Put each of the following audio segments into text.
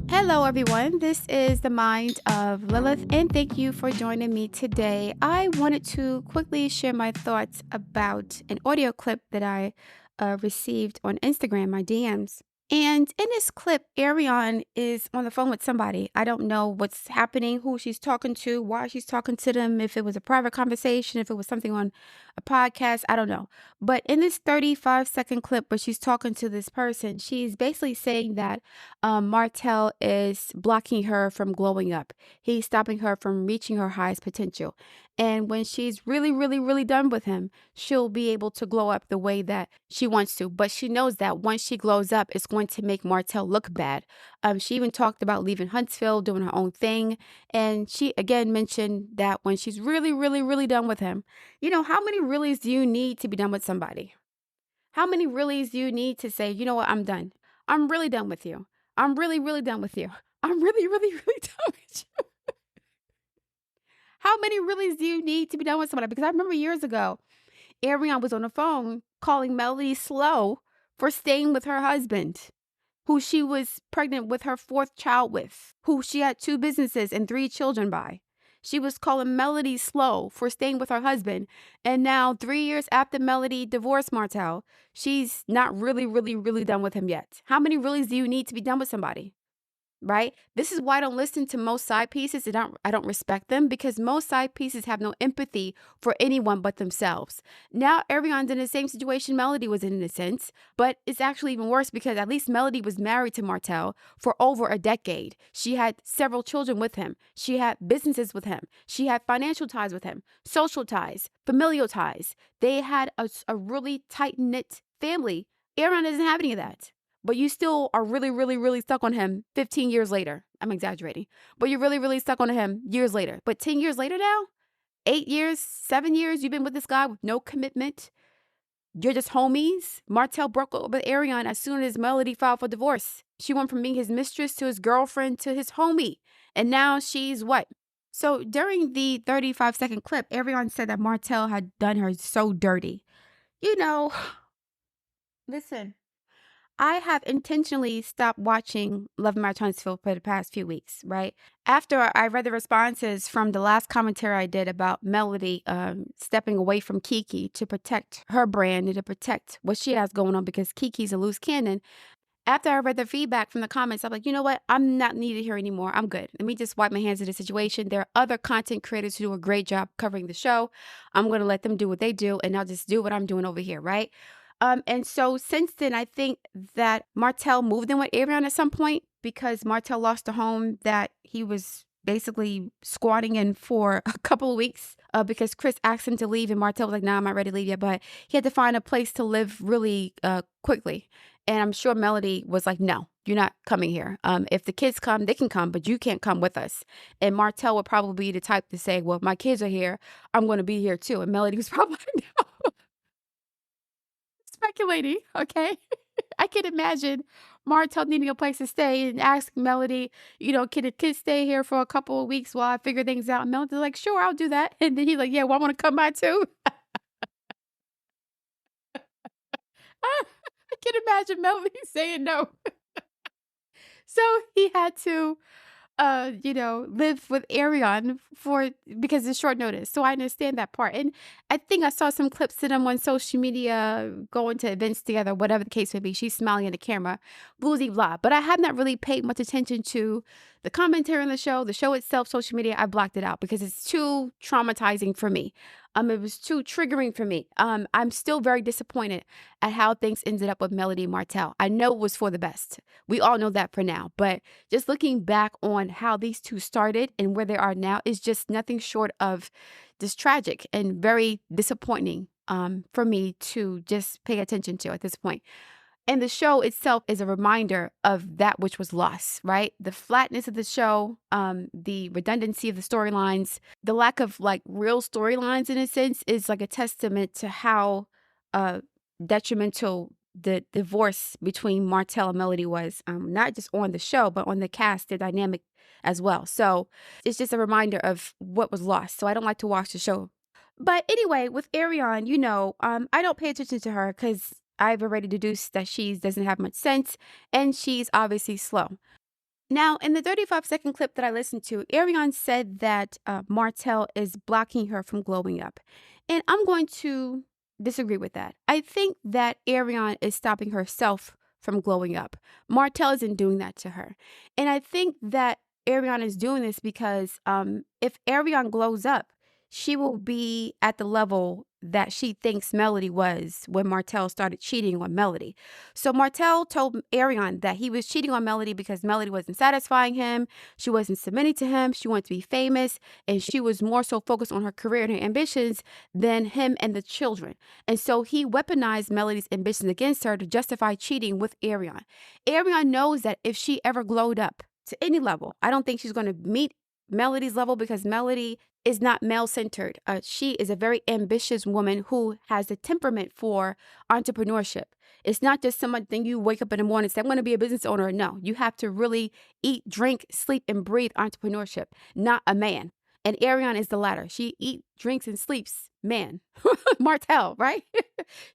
Hello, everyone. This is the Mind of Lilith, and thank you for joining me today. I wanted to quickly share my thoughts about an audio clip that I received on Instagram, my DMs. And in this clip, Arion is on the phone with somebody. I don't know what's happening, who she's talking to, why she's talking to them, if it was a private conversation, if it was something on a podcast, I don't know. But in this 35-second clip where she's talking to this person, she's basically saying that Martell is blocking her from glowing up. He's stopping her from reaching her highest potential. And when she's really, really, really done with him, she'll be able to glow up the way that she wants to. But she knows that once she glows up, it's going to make Martell look bad. She even talked about leaving Huntsville, doing her own thing. And she again mentioned that when she's really, really, really done with him, how many reallys do you need to be done with somebody? How many reallys do you need to say, you know what, I'm done. I'm really done with you. I'm really, really done with you. I'm really, really, really done with you. How many reallys do you need to be done with somebody? Because I remember years ago, Arion was on the phone calling Melody slow for staying with her husband, who she was pregnant with her fourth child with, who she had 2 businesses and 3 children by. She was calling Melody slow for staying with her husband. And now 3 years after Melody divorced Martell, she's not really, really, really done with him yet. How many reallys do you need to be done with somebody? Right? This is why I don't listen to most side pieces. I don't respect them, because most side pieces have no empathy for anyone but themselves. Now, Arionne's in the same situation Melody was in a sense, but it's actually even worse because at least Melody was married to Martell for over a decade. She had several children with him. She had businesses with him. She had financial ties with him, social ties, familial ties. They had a really tight-knit family. Arion doesn't have any of that. But you still are really, really, really stuck on him 15 years later. I'm exaggerating. But you're really, really stuck on him years later. But 10 years later now, 8 years, 7 years, you've been with this guy with no commitment. You're just homies. Martell broke up with Arion as soon as Melody filed for divorce. She went from being his mistress to his girlfriend to his homie. And now she's what? So during the 35-second clip, Arion said that Martell had done her so dirty. Listen. I have intentionally stopped watching Love and Marriage Huntsville for the past few weeks, right? After I read the responses from the last commentary I did about Melody stepping away from Kiki to protect her brand and to protect what she has going on because Kiki's a loose cannon. After I read the feedback from the comments, I'm like, you know what? I'm not needed here anymore. I'm good. Let me just wipe my hands of the situation. There are other content creators who do a great job covering the show. I'm going to let them do what they do, and I'll just do what I'm doing over here, right? And so since then, I think that Martell moved in with Arion at some point because Martell lost a home that he was basically squatting in for a couple of weeks because Chris asked him to leave and Martell was like, nah, I'm not ready to leave yet. But he had to find a place to live really quickly. And I'm sure Melody was like, no, you're not coming here. If the kids come, they can come, but you can't come with us. And Martell would probably be the type to say, well, if my kids are here, I'm going to be here too. And Melody was probably like, no. Speculating, okay? I can imagine Martell needing a place to stay and asking Melody, can the kids stay here for a couple of weeks while I figure things out? And Melody's like, sure, I'll do that. And then he's like, yeah, well, I want to come by too. I can imagine Melody saying no. So he had to live with Arion because it's short notice. So I understand that part. And I think I saw some clips of them on social media going to events together, whatever the case may be. She's smiling at the camera, bluesy blah. But I have not really paid much attention to the commentary on the show itself, social media. I blocked it out because it's too traumatizing for me. It was too triggering for me. I'm still very disappointed at how things ended up with Melody and Martell. I know it was for the best. We all know that for now. But just looking back on how these two started and where they are now is just nothing short of just tragic and very disappointing for me to just pay attention to at this point. And the show itself is a reminder of that which was lost, right? The flatness of the show, the redundancy of the storylines, the lack of like real storylines in a sense is like a testament to how detrimental the divorce between Martell and Melody was, not just on the show, but on the cast, their dynamic as well. So it's just a reminder of what was lost. So I don't like to watch the show. But anyway, with Arion, I don't pay attention to her because I've already deduced that she doesn't have much sense and she's obviously slow. Now, in the 35-second clip that I listened to, Arion said that Martell is blocking her from glowing up. And I'm going to disagree with that. I think that Arion is stopping herself from glowing up. Martell isn't doing that to her. And I think that Arion is doing this because if Arion glows up, she will be at the level that she thinks Melody was when Martell started cheating on Melody. So Martell told Arion that he was cheating on Melody because Melody wasn't satisfying him. She wasn't submitting to him. She wanted to be famous. And she was more so focused on her career and her ambitions than him and the children. And so he weaponized Melody's ambitions against her to justify cheating with Arion. Arion knows that if she ever glowed up to any level, I don't think she's going to meet Melody's level because Melody is not male-centered. She is a very ambitious woman who has the temperament for entrepreneurship. It's not just something you wake up in the morning and say, I'm going to be a business owner. No, you have to really eat, drink, sleep, and breathe entrepreneurship, not a man. And Arion is the latter. She eats, drinks, and sleeps man. Martell, right?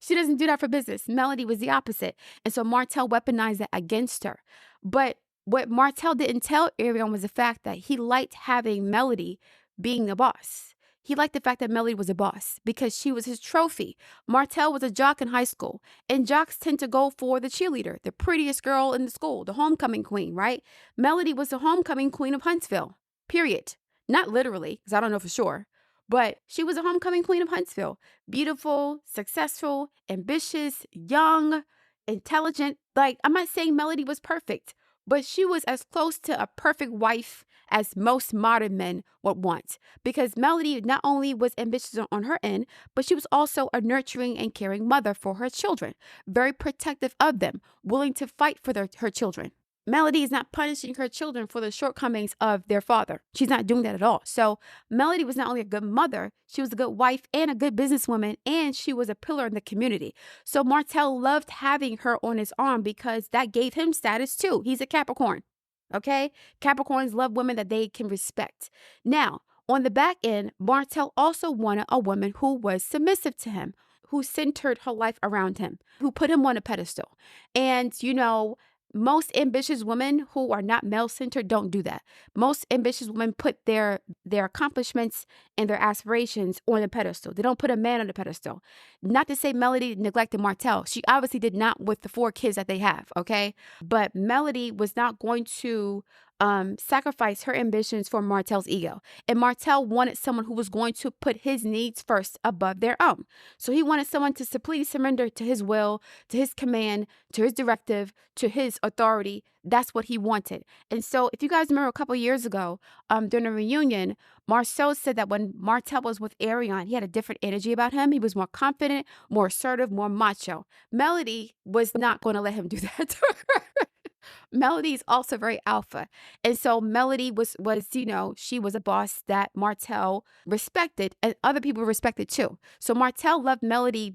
She doesn't do that for business. Melody was the opposite. And so Martell weaponized that against her. But what Martell didn't tell Arion was the fact that he liked having Melody being the boss. He liked the fact that Melody was a boss because she was his trophy. Martell was a jock in high school, and jocks tend to go for the cheerleader, the prettiest girl in the school, the homecoming queen, right? Melody was the homecoming queen of Huntsville, period. Not literally, because I don't know for sure, but she was a homecoming queen of Huntsville. Beautiful, successful, ambitious, young, intelligent. Like, I'm not saying Melody was perfect, but she was as close to a perfect wife as most modern men would want. Because Melody not only was ambitious on her end, but she was also a nurturing and caring mother for her children. Very protective of them, willing to fight for her children. Melody is not punishing her children for the shortcomings of their father. She's not doing that at all. So Melody was not only a good mother, she was a good wife and a good businesswoman, and she was a pillar in the community. So Martell loved having her on his arm because that gave him status too. He's a Capricorn, okay? Capricorns love women that they can respect. Now, on the back end, Martell also wanted a woman who was submissive to him, who centered her life around him, who put him on a pedestal. And, most ambitious women who are not male-centered don't do that. Most ambitious women put their accomplishments and their aspirations on a pedestal. They don't put a man on the pedestal. Not to say Melody neglected Martell. She obviously did not with the 4 kids that they have, okay? But Melody was not going to sacrifice her ambitions for Martell's ego. And Martell wanted someone who was going to put his needs first above their own. So he wanted someone to simply surrender to his will, to his command, to his directive, to his authority. That's what he wanted. And so if you guys remember a couple of years ago, during a reunion, Marceau said that when Martell was with Arion, he had a different energy about him. He was more confident, more assertive, more macho. Melody was not going to let him do that. Melody is also very alpha. And so Melody was, she was a boss that Martell respected and other people respected too. So Martell loved Melody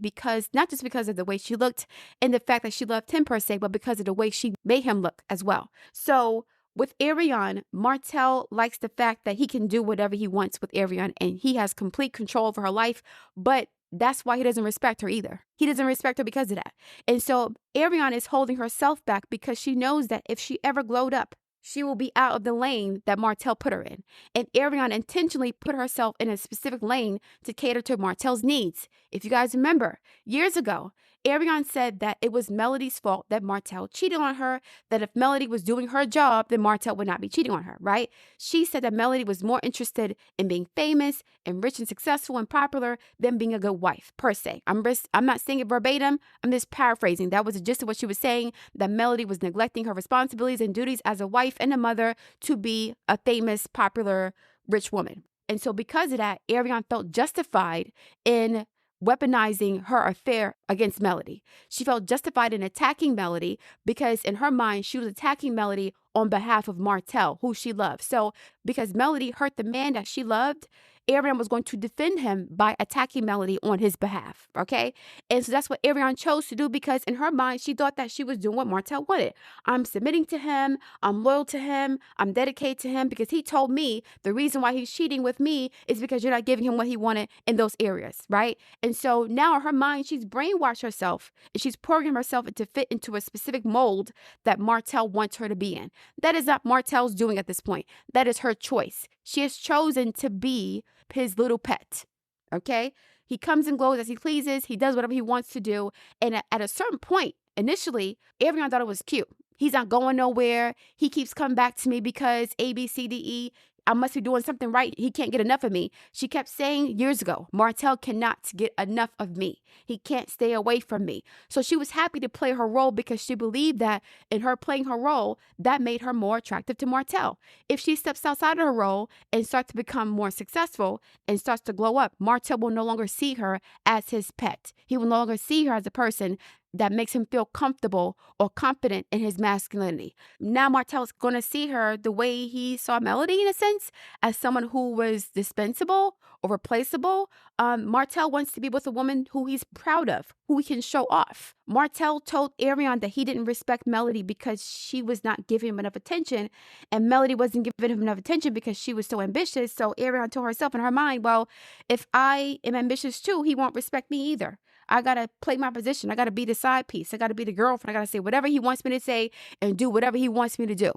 not just because of the way she looked and the fact that she loved him per se, but because of the way she made him look as well. So with Arion, Martell likes the fact that he can do whatever he wants with Arion and he has complete control over her life, but that's why he doesn't respect her either. He doesn't respect her because of that. And so Arion is holding herself back because she knows that if she ever glowed up, she will be out of the lane that Martell put her in. And Arion intentionally put herself in a specific lane to cater to Martell's needs. If you guys remember, years ago, Arion said that it was Melody's fault that Martell cheated on her, that if Melody was doing her job, then Martell would not be cheating on her, right? She said that Melody was more interested in being famous and rich and successful and popular than being a good wife, per se. I'm not saying it verbatim. I'm just paraphrasing. That was the gist of what she was saying, that Melody was neglecting her responsibilities and duties as a wife and a mother to be a famous, popular, rich woman. And so because of that, Arion felt justified in weaponizing her affair against Melody. She felt justified in attacking Melody because in her mind, she was attacking Melody on behalf of Martell, who she loved. So because Melody hurt the man that she loved, Arion was going to defend him by attacking Melody on his behalf, okay? And so that's what Arion chose to do, because in her mind, she thought that she was doing what Martell wanted. I'm submitting to him. I'm loyal to him. I'm dedicated to him because he told me the reason why he's cheating with me is because you're not giving him what he wanted in those areas, right? And so now in her mind, she's brainwashed herself and she's programming herself to fit into a specific mold that Martell wants her to be in. That is not Martell's doing at this point. That is her choice. She has chosen to be his little pet, okay? He comes and goes as he pleases. He does whatever he wants to do. And at a certain point, initially, everyone thought it was cute. He's not going nowhere. He keeps coming back to me because A, B, C, D, E. I must be doing something right. He can't get enough of me. She kept saying years ago, Martell cannot get enough of me. He can't stay away from me. So she was happy to play her role because she believed that in her playing her role, that made her more attractive to Martell. If she steps outside of her role and starts to become more successful and starts to glow up, Martell will no longer see her as his pet. He will no longer see her as a person that makes him feel comfortable or confident in his masculinity. Now Martell is going to see her the way he saw Melody, in a sense, as someone who was dispensable or replaceable. Martell wants to be with a woman who he's proud of, who he can show off. Martell told Arion that he didn't respect Melody because she was not giving him enough attention, and Melody wasn't giving him enough attention because she was so ambitious. So Arion told herself in her mind, well, if I am ambitious too, he won't respect me either. I got to play my position. I got to be the side piece. I got to be the girlfriend. I got to say whatever he wants me to say and do whatever he wants me to do.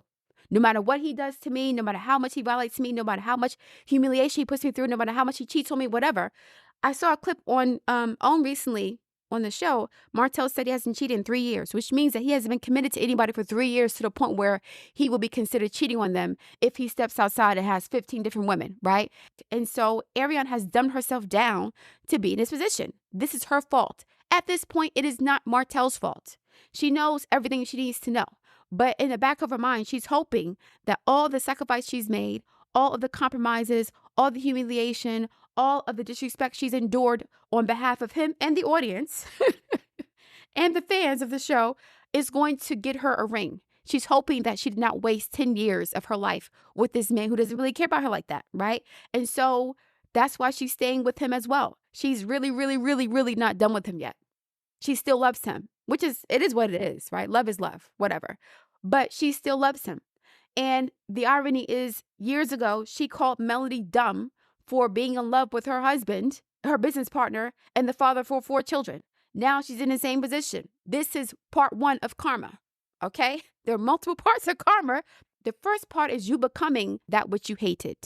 No matter what he does to me, no matter how much he violates me, no matter how much humiliation he puts me through, no matter how much he cheats on me, whatever. I saw a clip on recently on the show. Martell said he hasn't cheated in 3 years, which means that he hasn't been committed to anybody for 3 years, to the point where he will be considered cheating on them if he steps outside and has 15 different women, right? And so Arion has dumbed herself down to be in this position. This is her fault. At this point, it is not Martell's fault. She knows everything she needs to know. But in the back of her mind, she's hoping that all the sacrifice she's made, all of the compromises, all the humiliation, all of the disrespect she's endured on behalf of him and the audience and the fans of the show is going to get her a ring. She's hoping that she did not waste 10 years of her life with this man who doesn't really care about her like that, right? And so that's why she's staying with him as well. She's really, really, really, really not done with him yet. She still loves him, which is, it is what it is, right? Love is love, whatever. But she still loves him. And the irony is, years ago, she called Melody dumb for being in love with her husband, her business partner, and the father for 4 children. Now she's in the same position. This is part 1 of karma, okay? There are multiple parts of karma. The first part is you becoming that which you hated,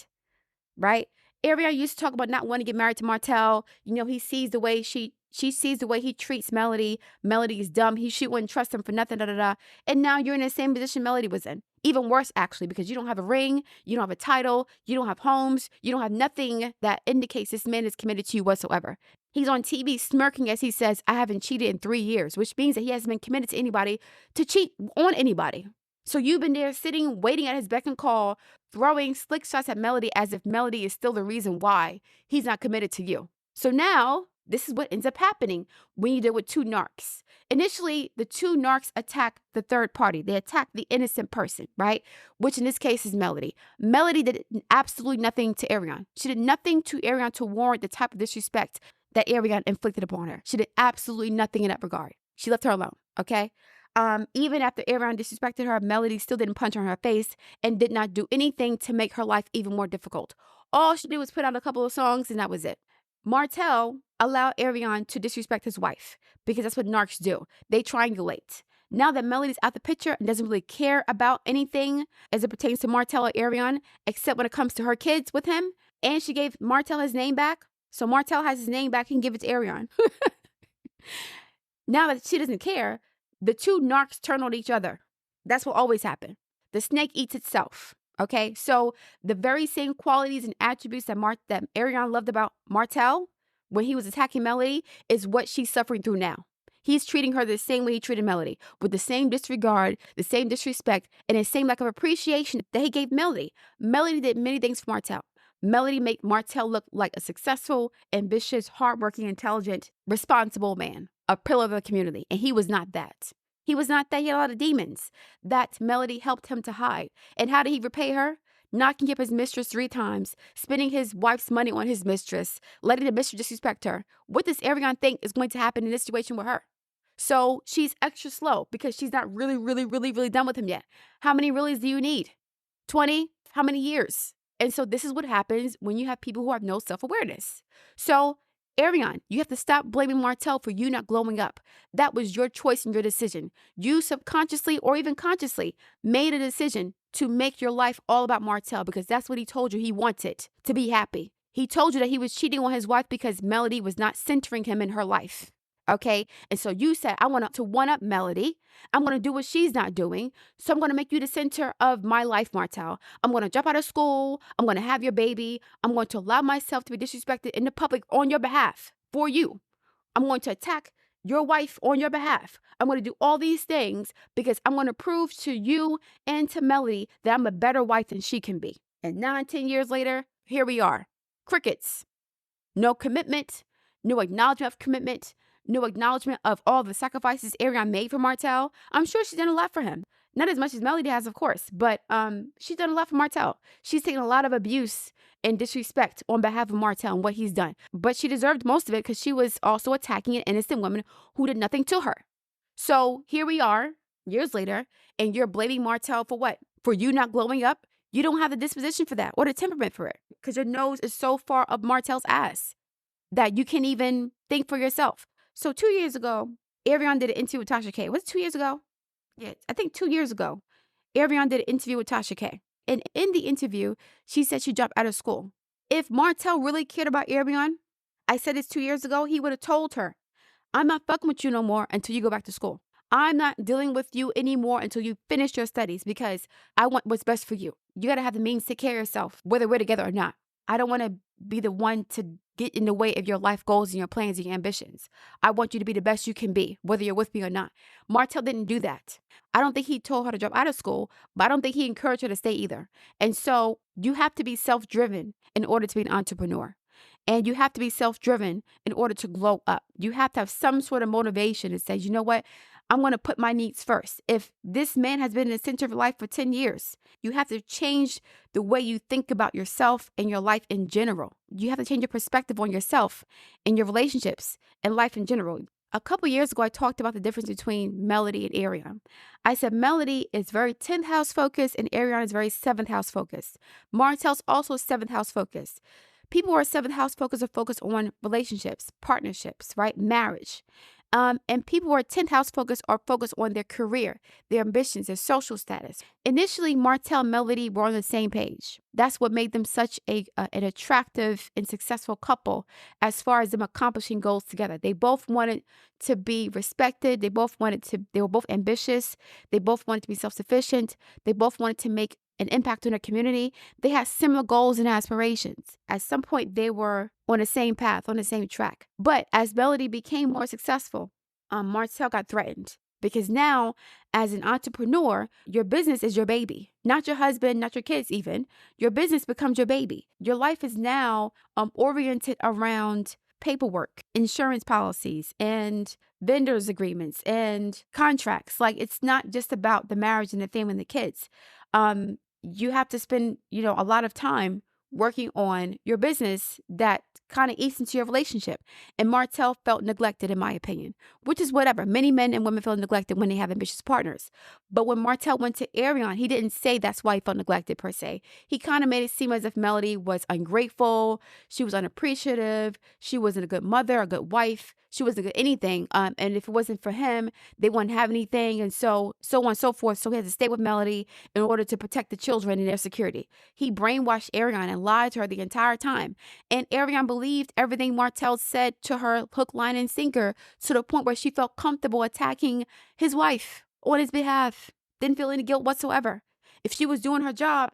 right? Arion used to talk about not wanting to get married to Martell. You know, he sees the way she sees the way he treats Melody. Melody is dumb. She wouldn't trust him for nothing, And now you're in the same position Melody was in. Even worse, actually, because you don't have a ring, you don't have a title, you don't have homes, you don't have nothing that indicates this man is committed to you whatsoever. He's on TV smirking as he says, I haven't cheated in 3 years, which means that he hasn't been committed to anybody to cheat on anybody. So you've been there sitting, waiting at his beck and call, throwing slick shots at Melody as if Melody is still the reason why he's not committed to you. So now, this is what ends up happening when you deal with 2 narcs. Initially, the 2 narcs attack the third party. They attack the innocent person, right? Which in this case is Melody. Melody did absolutely nothing to Arion. She did nothing to Arion to warrant the type of disrespect that Arion inflicted upon her. She did absolutely nothing in that regard. She left her alone, okay? Even after Arion disrespected her, Melody still didn't punch her in her face and did not do anything to make her life even more difficult. All she did was put out a couple of songs and that was it. Martell allowed Arion to disrespect his wife because that's what narcs do. They triangulate. Now that Melody's out the picture and doesn't really care about anything as it pertains to Martell or Arion, except when it comes to her kids with him, and she gave Martell his name back, so Martell has his name back, he can give it to Arion. Now that she doesn't care, the 2 narcs turn on each other. That's what always happens. The snake eats itself. Okay, so the very same qualities and attributes that Arion loved about Martell when he was attacking Melody is what she's suffering through now. He's treating her the same way he treated Melody, with the same disregard, the same disrespect, and the same lack of appreciation that he gave Melody. Melody did many things for Martell. Melody made Martell look like a successful, ambitious, hardworking, intelligent, responsible man, a pillar of the community, and he was not that. He was not that. He had a lot of demons that Melody helped him to hide. And how did he repay her? knocking up his mistress 3 times, spending his wife's money on his mistress, letting the mistress disrespect her. What does Arionne think is going to happen in this situation with her? So she's extra slow because she's not really done with him yet. How many reallys do you need? 20? How many years? And so this is what happens when you have people who have no self-awareness. So Arionne, you have to stop blaming Martell for you not glowing up. That was your choice and your decision. You subconsciously or even consciously made a decision to make your life all about Martell because that's what he told you he wanted, to be happy. He told you that he was cheating on his wife because Melody was not centering him in her life. Okay. And so you said, I want to one up Melody. I'm going to do what she's not doing. So I'm going to make you the center of my life, Martell. I'm going to jump out of school. I'm going to have your baby. I'm going to allow myself to be disrespected in the public on your behalf for you. I'm going to attack your wife on your behalf. I'm going to do all these things because I'm going to prove to you and to Melody that I'm a better wife than she can be. And 9, 10 years later, here we are. Crickets. No commitment. No acknowledgement of commitment. No acknowledgement of all the sacrifices Arionne made for Martell. I'm sure she's done a lot for him. Not as much as Melody has, of course, but she's done a lot for Martell. She's taken a lot of abuse and disrespect on behalf of Martell and what he's done. But she deserved most of it because she was also attacking an innocent woman who did nothing to her. So here we are, years later, and you're blaming Martell for what? For you not glowing up? You don't have the disposition for that or the temperament for it because your nose is so far up Martell's ass that you can't even think for yourself. So 2 years ago, Arionne did an interview with Tasha K. Was it 2 years ago? Yeah, I think 2 years ago, Arionne did an interview with Tasha K. And in the interview, she said she dropped out of school. If Martell really cared about Arionne, I said this 2 years ago, he would have told her, I'm not fucking with you no more until you go back to school. I'm not dealing with you anymore until you finish your studies because I want what's best for you. You got to have the means to take care of yourself, whether we're together or not. I don't want to be the one to get in the way of your life goals and your plans and your ambitions. I want you to be the best you can be, whether you're with me or not. Martell didn't do that. I don't think he told her to drop out of school, but I don't think he encouraged her to stay either. And so you have to be self-driven in order to be an entrepreneur. And you have to be self-driven in order to glow up. You have to have some sort of motivation that says, you know what? I'm going to put my needs first. If this man has been in the center of your life for 10 years, you have to change the way you think about yourself and your life in general. You have to change your perspective on yourself and your relationships and life in general. A couple years ago, I talked about the difference between Melody and Arionne. I said Melody is very 10th house focused and Arionne is very 7th house focused. Martell's also 7th house focused. People who are 7th house focused are focused on relationships, partnerships, right? Marriage. And people who are 10th house focused are focused on their career, their ambitions, their social status. Initially, Martell and Melody were on the same page. That's what made them such an attractive and successful couple as far as them accomplishing goals together. They both wanted to be respected. They were both ambitious. They both wanted to be self-sufficient. They both wanted to make an impact on their community. They had similar goals and aspirations. At some point, they were on the same path, on the same track. But as Melody became more successful, Martell got threatened because now, as an entrepreneur, your business is your baby, not your husband, not your kids even. Your business becomes your baby. Your life is now oriented around paperwork, insurance policies, and vendors agreements and contracts. Like, it's not just about the marriage and the family and the kids. You have to spend, a lot of time working on your business that kind of eats into your relationship. And Martell felt neglected, in my opinion, which is whatever. Many men and women feel neglected when they have ambitious partners. But when Martell went to Arion, he didn't say that's why he felt neglected per se. He kind of made it seem as if Melody was ungrateful. She was unappreciative. She wasn't a good mother, a good wife. She wasn't good anything. And if it wasn't for him, they wouldn't have anything. And so on and so forth. So he had to stay with Melody in order to protect the children and their security. He brainwashed Arion and lied to her the entire time. And Arion believed everything Martell said to her, hook, line, and sinker, to the point where she felt comfortable attacking his wife on his behalf. Didn't feel any guilt whatsoever. If she was doing her job,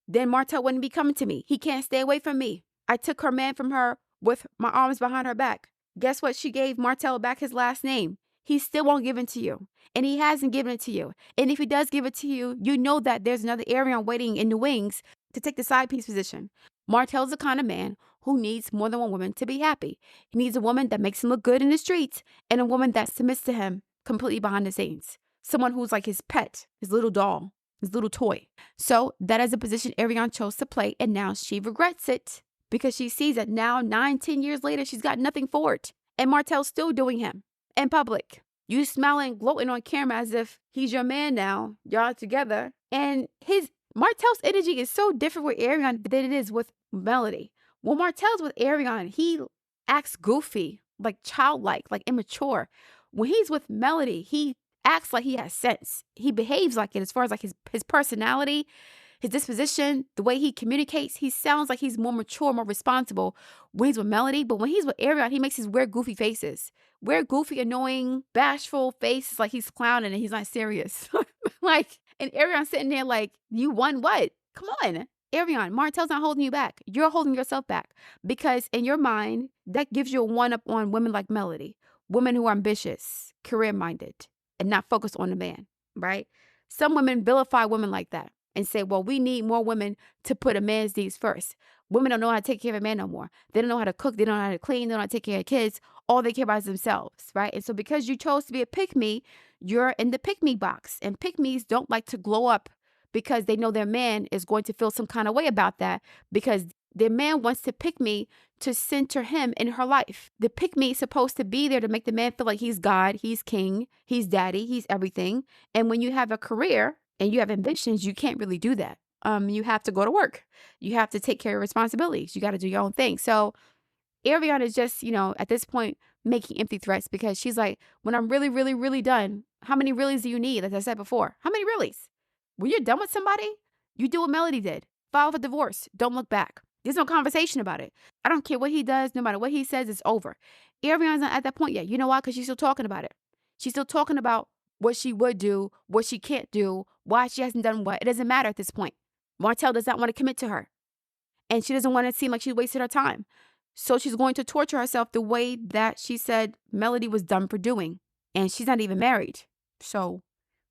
then Martell wouldn't be coming to me. He can't stay away from me. I took her man from her with my arms behind her back. Guess what? She gave Martell back his last name. He still won't give it to you. And he hasn't given it to you. And if he does give it to you, you know that there's another Arion waiting in the wings to take the side piece position. Martell's the kind of man who needs more than one woman to be happy. He needs a woman that makes him look good in the streets and a woman that submits to him completely behind the scenes. Someone who's like his pet, his little doll. his little toy. So that is a position Arionne chose to play, and now she regrets it because she sees that now 9-10 years later, she's got nothing for it. And Martell's still doing him in public. You smiling, gloating on camera as if he's your man now. Y'all together. And Martell's energy is so different with Arionne than it is with Melody. When Martell's with Arionne, he acts goofy, like childlike, like immature. When he's with Melody, he acts like he has sense. He behaves like it as far as like his personality, his disposition, the way he communicates. He sounds like he's more mature, more responsible when he's with Melody. But when he's with Arionne, he makes his weird, goofy faces. Weird, goofy, annoying, bashful faces like he's clowning and he's not serious. And Arionne sitting there like, you won what? Come on. Arionne, Martell's not holding you back. You're holding yourself back because in your mind, that gives you a one-up on women like Melody. Women who are ambitious, career-minded, and not focused on the man, right? Some women vilify women like that and say, well, we need more women to put a man's needs first. Women don't know how to take care of a man no more. They don't know how to cook. They don't know how to clean. They don't know how to take care of kids. All they care about is themselves, right? And so because you chose to be a pick-me, you're in the pick-me box. And pick-me's don't like to glow up because they know their man is going to feel some kind of way about that because their man wants to pick me to center him in her life. The pick me is supposed to be there to make the man feel like he's God, he's king, he's daddy, he's everything. And when you have a career and you have ambitions, you can't really do that. You have to go to work. You have to take care of responsibilities. You got to do your own thing. So Arionne is just, at this point, making empty threats because she's like, when I'm really, really, really done, how many reallys do you need? As I said before, how many reallys? When you're done with somebody, you do what Melody did. File for divorce. Don't look back. There's no conversation about it. I don't care what he does. No matter what he says, it's over. Arionne's not at that point yet. You know why? Because she's still talking about it. She's still talking about what she would do, what she can't do, why she hasn't done what. It doesn't matter at this point. Martell does not want to commit to her. And she doesn't want to seem like she wasted her time. So she's going to torture herself the way that she said Melody was dumb for doing. And she's not even married. So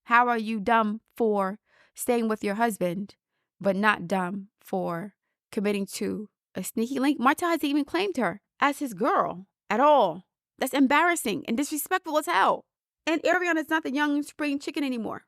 how are you dumb for staying with your husband, but not dumb for committing to a sneaky link? Martell hasn't even claimed her as his girl at all. That's embarrassing and disrespectful as hell. And Arionne is not the young spring chicken anymore.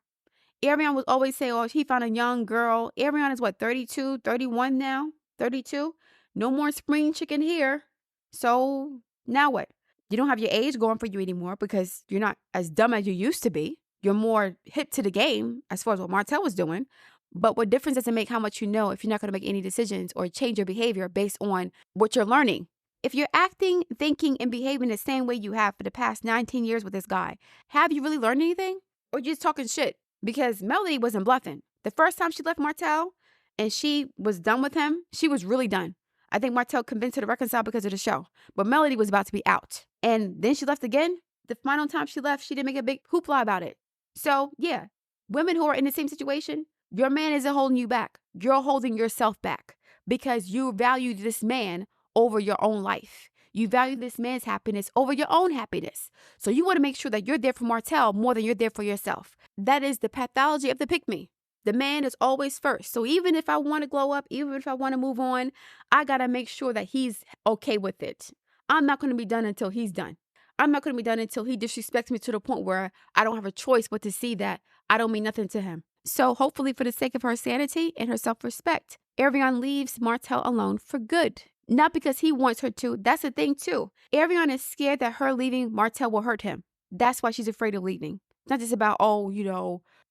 Arionne would always say, oh, he found a young girl. Arionne is what, 32, 31 now? 32? No more spring chicken here. So now what? You don't have your age going for you anymore because you're not as dumb as you used to be. You're more hip to the game as far as what Martell was doing. But what difference does it make how much you know if you're not going to make any decisions or change your behavior based on what you're learning? If you're acting, thinking, and behaving the same way you have for the past 19 years with this guy, have you really learned anything? Or you just talking shit? Because Melody wasn't bluffing. The first time she left Martell and she was done with him, she was really done. I think Martell convinced her to reconcile because of the show. But Melody was about to be out. And then she left again. The final time she left, she didn't make a big hoopla about it. So, yeah, women who are in the same situation, your man isn't holding you back. You're holding yourself back because you value this man over your own life. You value this man's happiness over your own happiness. So you want to make sure that you're there for Martell more than you're there for yourself. That is the pathology of the pick-me. The man is always first. So even if I want to glow up, even if I want to move on, I got to make sure that he's okay with it. I'm not going to be done until he's done. I'm not going to be done until he disrespects me to the point where I don't have a choice but to see that I don't mean nothing to him. So hopefully for the sake of her sanity and her self-respect, Arionne leaves Martell alone for good. Not because he wants her to. That's the thing too. Arionne is scared that her leaving Martell will hurt him. That's why she's afraid of leaving. It's not just about,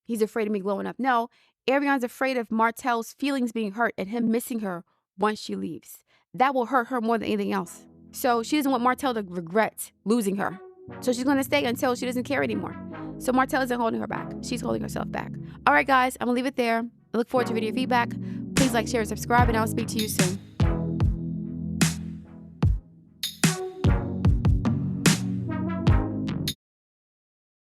he's afraid of me glowing up. No, Arionne's afraid of Martell's feelings being hurt and him missing her once she leaves. That will hurt her more than anything else. So she doesn't want Martell to regret losing her. So she's going to stay until she doesn't care anymore. So Martell isn't holding her back. She's holding herself back. All right, guys, I'm going to leave it there. I look forward to video feedback. Please like, share, and subscribe, and I'll speak to you soon.